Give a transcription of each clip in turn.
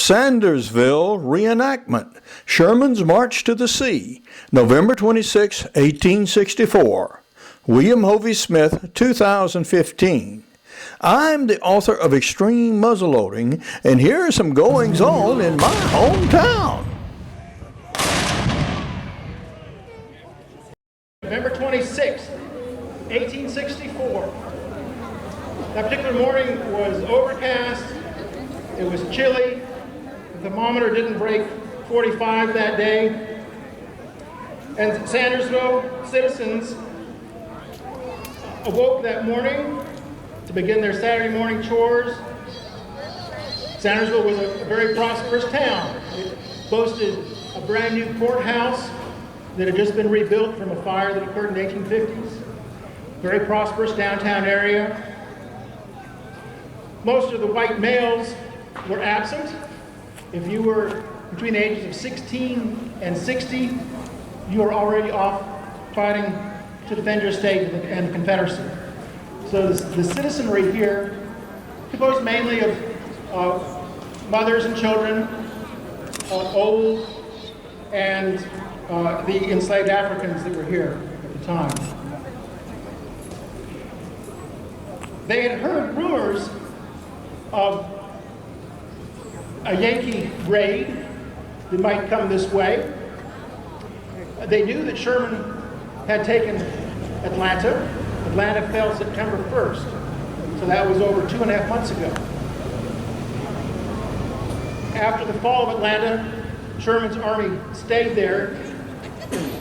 Sandersville Reenactment, Sherman's March to the Sea, November 26, 1864. William Hovey Smith, 2015. I'm the author of Extreme Muzzleloading, and here are some goings-on in my hometown. November 26, 1864. That particular morning was overcast, it was chilly, the thermometer didn't break 45 that day, and Sandersville citizens awoke that morning to begin their Saturday morning chores. Sandersville was a very prosperous town. It boasted a brand new courthouse that had just been rebuilt from a fire that occurred in the 1850s. Very prosperous downtown area. Most of the white males were absent. If you were between the ages of 16 and 60, you were already off fighting to defend your state and the Confederacy. So the citizenry here, composed mainly of mothers and children, old, and the enslaved Africans that were here at the time. They had heard rumors of a Yankee raid that might come this way. They knew that Sherman had taken Atlanta. Atlanta fell September 1st, so that was over 2.5 months ago. After the fall of Atlanta, Sherman's army stayed there,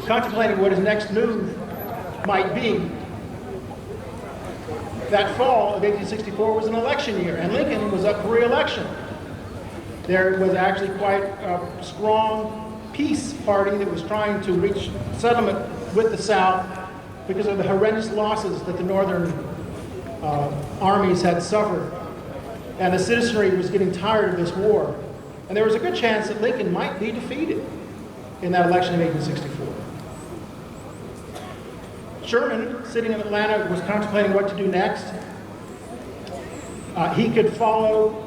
contemplating what his next move might be. That fall of 1864 was an election year, and Lincoln was up for re-election. There was actually quite a strong peace party that was trying to reach settlement with the South because of the horrendous losses that the Northern armies had suffered. And the citizenry was getting tired of this war. And there was a good chance that Lincoln might be defeated in that election of 1864. Sherman, sitting in Atlanta, was contemplating what to do next. He could follow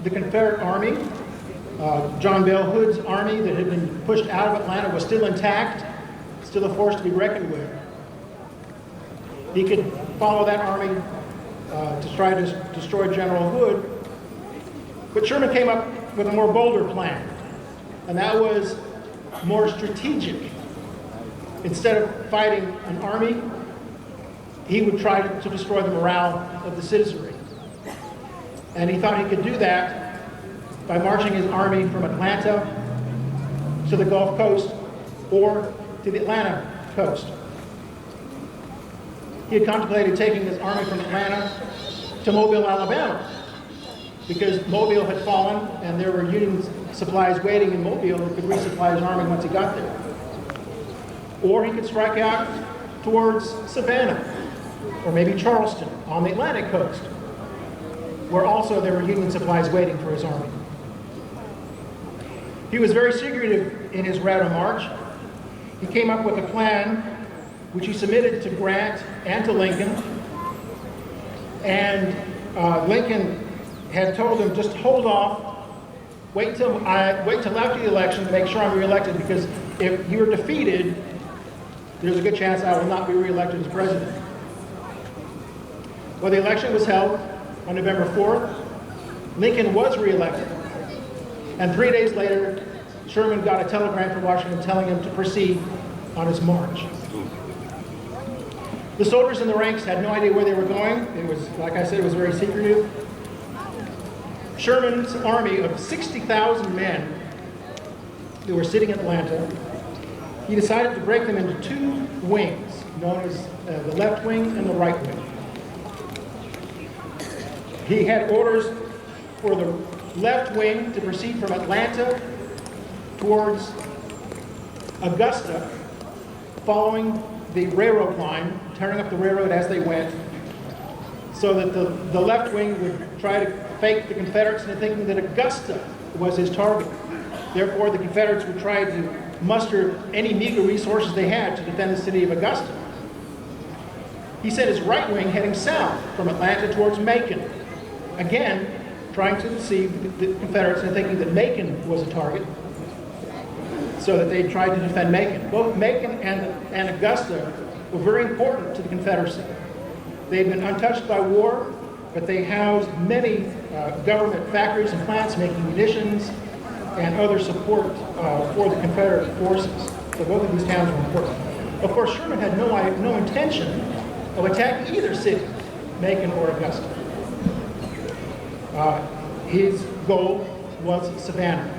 the Confederate Army. John Bell Hood's army that had been pushed out of Atlanta was still intact, still a force to be reckoned with. He could follow that army to try to destroy General Hood. But Sherman came up with a more bolder plan, and that was more strategic. Instead of fighting an army, he would try to destroy the morale of the citizenry. And he thought he could do that by marching his army from Atlanta to the Gulf Coast or to the Atlanta coast. He had contemplated taking his army from Atlanta to Mobile, Alabama, because Mobile had fallen and there were Union supplies waiting in Mobile that could resupply his army once he got there. Or he could strike out towards Savannah, or maybe Charleston on the Atlantic coast, where also there were Union supplies waiting for his army. He was very secretive in his route of march. He came up with a plan which he submitted to Grant and to Lincoln. And Lincoln had told him, just hold off, wait till after the election to make sure I'm reelected, because if you're defeated, there's a good chance I will not be reelected as president. Well, the election was held on November 4th. Lincoln was reelected. And 3 days later, Sherman got a telegram from Washington telling him to proceed on his march. The soldiers in the ranks had no idea where they were going. It was, like I said, it was very secretive. Sherman's army of 60,000 men that were sitting in Atlanta, he decided to break them into two wings, known as the left wing and the right wing. He had orders for the left wing to proceed from Atlanta towards Augusta, following the railroad line, tearing up the railroad as they went, so that the left wing would try to fake the Confederates into thinking that Augusta was his target. Therefore, the Confederates would try to muster any meager resources they had to defend the city of Augusta. He sent his right wing heading south from Atlanta towards Macon, again trying to deceive the Confederates into thinking that Macon was a target, so that they tried to defend Macon. Both Macon and Augusta were very important to the Confederacy. They'd been untouched by war, but they housed many government factories and plants making munitions and other support for the Confederate forces. So both of these towns were important. Of course, Sherman had no intention of attacking either city, Macon or Augusta. His goal was Savannah.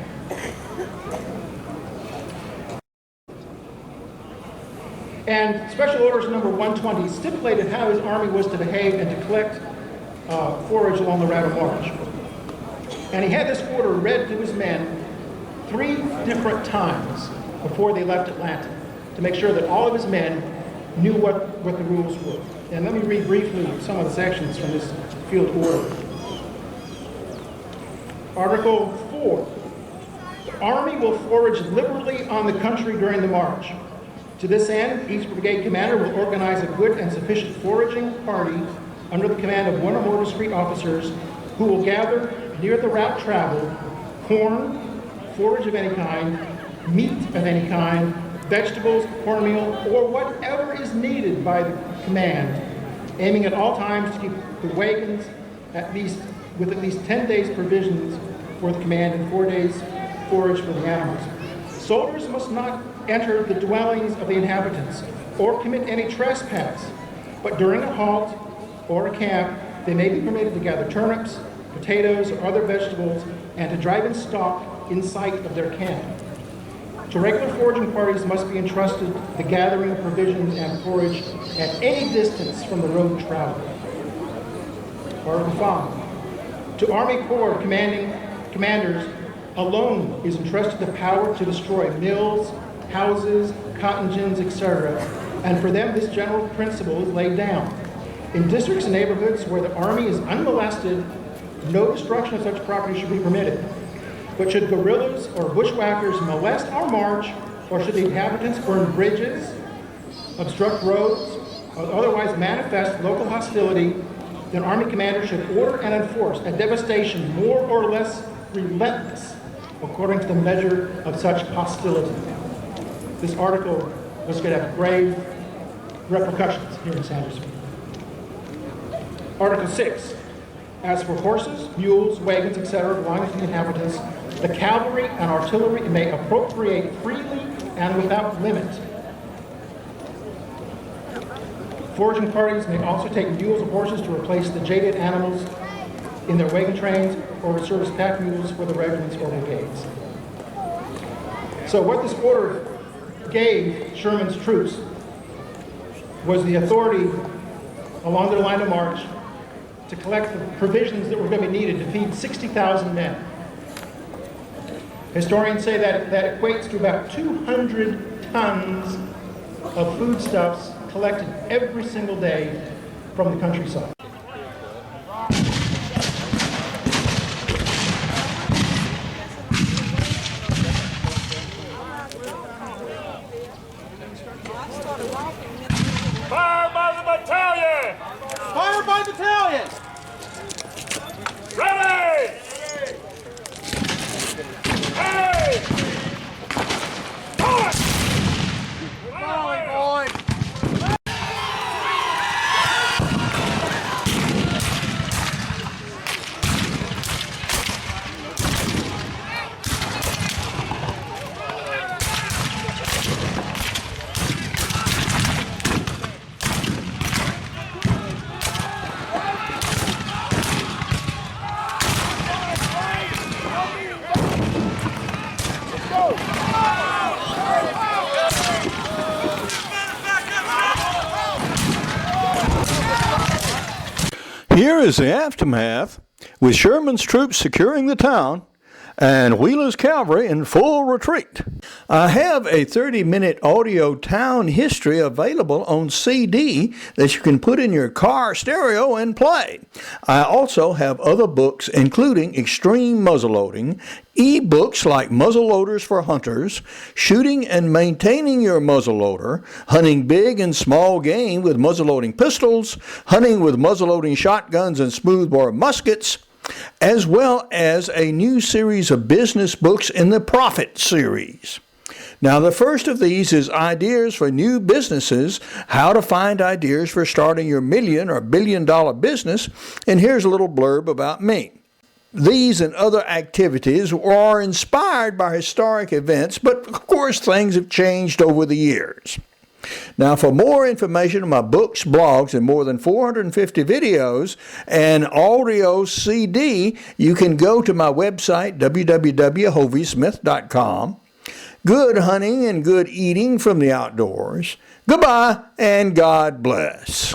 And Special Orders number 120 stipulated how his army was to behave and to collect forage along the route of march. And he had this order read to his men 3 different times before they left Atlanta to make sure that all of his men knew what the rules were. And let me read briefly some of the sections from this field order. Article 4. The Army will forage liberally on the country during the march. To this end, each brigade commander will organize a good and sufficient foraging party under the command of 1 or more discreet officers who will gather near the route traveled corn, forage of any kind, meat of any kind, vegetables, cornmeal, or whatever is needed by the command, aiming at all times to keep the wagons with at least 10 days provisions for the command and 4 days forage for the animals. Soldiers must not enter the dwellings of the inhabitants or commit any trespass, but during a halt or a camp, they may be permitted to gather turnips, potatoes, or other vegetables, and to drive in stock in sight of their camp. To regular foraging parties must be entrusted the gathering of provisions and forage at any distance from the road traveled. Article 5. To Army Corps commanders alone is entrusted the power to destroy mills, houses, cotton gins, etc., and for them this general principle is laid down. In districts and neighborhoods where the Army is unmolested, no destruction of such property should be permitted. But should guerrillas or bushwhackers molest our march, or should the inhabitants burn bridges, obstruct roads, or otherwise manifest local hostility, then Army commanders should order and enforce a devastation more or less relentless according to the measure of such hostility. This article was going to have grave repercussions here in Sandersville. Article 6. As for horses, mules, wagons, etc. belonging to the inhabitants, the cavalry and artillery may appropriate freely and without limit. Foraging parties may also take mules or horses to replace the jaded animals in their wagon trains or to serve as pack mules for the regiments or brigades. So what this order gave Sherman's troops was the authority along their line of march to collect the provisions that were going to be needed to feed 60,000 men. Historians say that equates to about 200 tons of foodstuffs collected every single day from the countryside. Fire by the battalion! Fire by battalion! Ready! Hey! Forward! Volley, boys! Here is the aftermath, with Sherman's troops securing the town and Wheeler's cavalry in full retreat. I have a 30-minute audio town history available on CD that you can put in your car stereo and play. I also have other books, including Extreme Muzzleloading, e-books like Muzzleloaders for Hunters, Shooting and Maintaining Your Muzzleloader, Hunting Big and Small Game with Muzzleloading Pistols, Hunting with Muzzleloading Shotguns and Smoothbore Muskets, as well as a new series of business books in the Profit series. Now, the first of these is Ideas for New Businesses, How to Find Ideas for Starting Your Million or Billion-Dollar Business, and here's a little blurb about me. These and other activities are inspired by historic events, but of course things have changed over the years. Now, for more information on my books, blogs, and more than 450 videos and audio CD, you can go to my website, www.hoviesmith.com. Good hunting and good eating from the outdoors. Goodbye, and God bless.